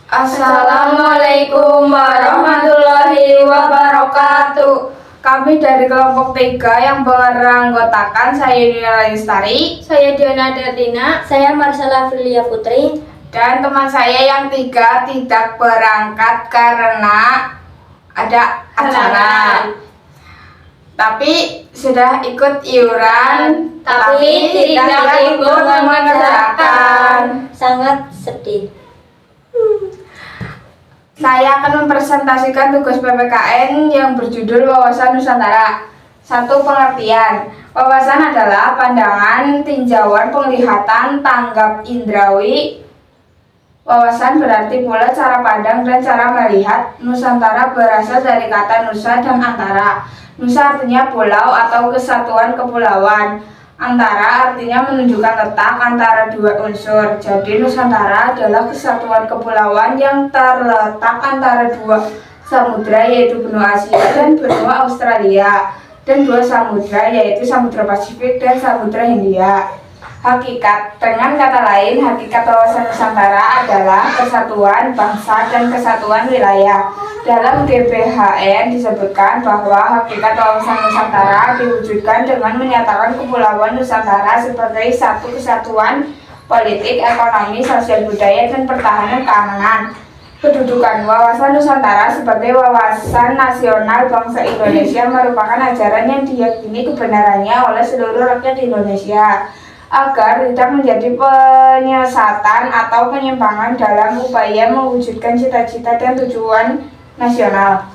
Assalamualaikum warahmatullahi wabarakatuh. Kami dari kelompok 3 yang beranggotakan saya Nina Lestari, saya Diana Darlina, saya Marsala Filia Putri, dan teman saya yang 3 tidak berangkat karena ada acara. Tapi sudah ikut iuran, tapi tidak ikut mengerjakan. Sangat sedih. Saya akan mempresentasikan tugas PPKN yang berjudul Wawasan Nusantara. 1. Pengertian. Wawasan adalah pandangan, tinjauan, penglihatan, tanggap indrawi. Wawasan berarti pula cara pandang dan cara melihat. Nusantara berasal dari kata nusa dan antara. Nusa artinya pulau atau kesatuan kepulauan. Antara artinya menunjukkan letak antara dua unsur. Jadi Nusantara adalah kesatuan kepulauan yang terletak antara dua samudra, yaitu benua Asia dan benua Australia, dan 2 samudra, yaitu Samudra Pasifik dan Samudra Hindia. Hakikat, dengan kata lain, hakikat wawasan Nusantara adalah kesatuan bangsa dan kesatuan wilayah. Dalam GBHN disebutkan bahwa hakikat wawasan Nusantara diwujudkan dengan menyatakan kepulauan Nusantara sebagai satu kesatuan politik, ekonomi, sosial, budaya, dan pertahanan keamanan. Kedudukan wawasan Nusantara sebagai wawasan nasional bangsa Indonesia merupakan ajaran yang diyakini kebenarannya oleh seluruh rakyat Indonesia, agar tidak menjadi penyesatan atau penyimpangan dalam upaya mewujudkan cita-cita dan tujuan nasional.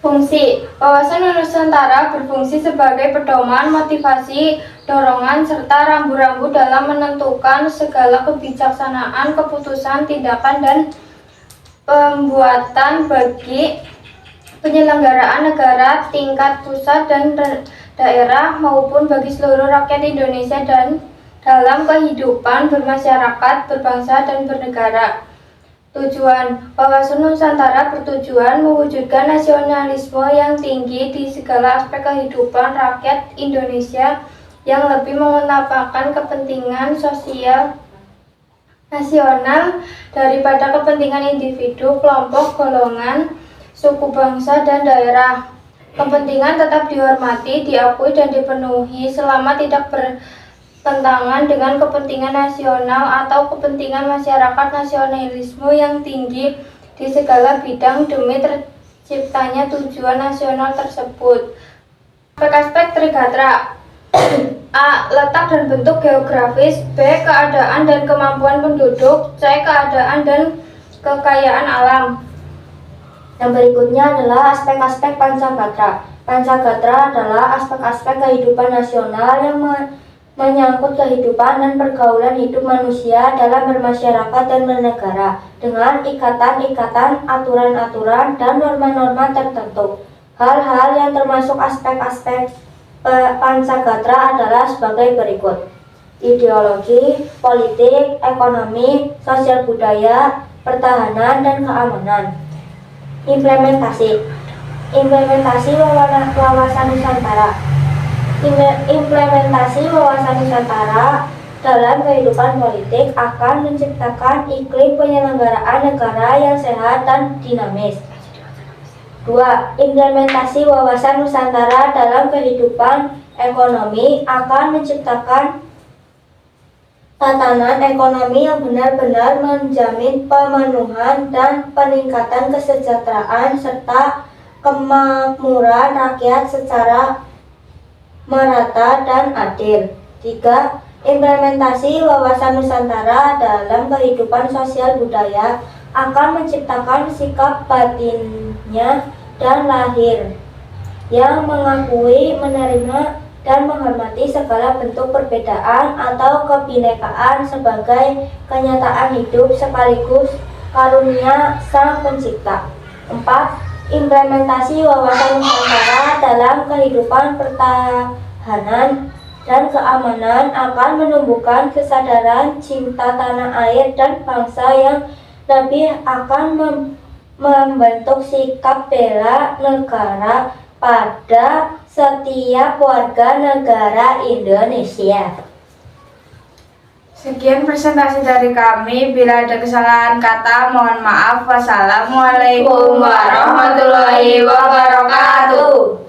Fungsi wawasan Nusantara berfungsi sebagai pedoman, motivasi, dorongan, serta rambu-rambu dalam menentukan segala kebijaksanaan, keputusan, tindakan, dan pembuatan bagi penyelenggaraan negara tingkat pusat dan daerah maupun bagi seluruh rakyat Indonesia dan dalam kehidupan bermasyarakat, berbangsa, dan bernegara. Tujuan wawasan Nusantara bertujuan mewujudkan nasionalisme yang tinggi di segala aspek kehidupan rakyat Indonesia yang lebih mengutamakan kepentingan sosial nasional daripada kepentingan individu, kelompok, golongan, suku, bangsa, dan daerah. Kepentingan tetap dihormati, diakui, dan dipenuhi selama tidak bertentangan dengan kepentingan nasional atau kepentingan masyarakat. Nasionalisme yang tinggi di segala bidang demi terciptanya tujuan nasional tersebut. Aspek-aspek Trigatra. A. Letak dan bentuk geografis. B. Keadaan dan kemampuan penduduk. C. Keadaan dan kekayaan alam. Yang berikutnya adalah aspek-aspek Pancagatra. Pancagatra adalah aspek-aspek kehidupan nasional yang menyangkut kehidupan dan pergaulan hidup manusia dalam bermasyarakat dan bernegara dengan ikatan-ikatan, aturan-aturan, dan norma-norma tertentu. Hal-hal yang termasuk aspek-aspek Pancagatra adalah sebagai berikut: ideologi, politik, ekonomi, sosial budaya, pertahanan, dan keamanan. Implementasi wawasan Nusantara. Implementasi wawasan Nusantara dalam kehidupan politik akan menciptakan iklim penyelenggaraan negara yang sehat dan dinamis. 2. Implementasi wawasan Nusantara dalam kehidupan ekonomi akan menciptakan tatanan ekonomi yang benar-benar menjamin pemenuhan dan peningkatan kesejahteraan serta kemakmuran rakyat secara merata dan adil. 3. Implementasi wawasan Nusantara dalam kehidupan sosial budaya akan menciptakan sikap batinnya dan lahir yang mengakui, menerima, dan menghormati segala bentuk perbedaan atau kebinekaan sebagai kenyataan hidup sekaligus karunia Sang Pencipta. 4. Implementasi wawasan Nusantara dalam kehidupan pertahanan dan keamanan akan menumbuhkan kesadaran cinta tanah air dan bangsa yang lebih akan membentuk sikap bela negara pada setiap warga negara Indonesia. Sekian presentasi dari kami. Bila ada kesalahan kata, mohon maaf. Wassalamualaikum warahmatullahi wabarakatuh.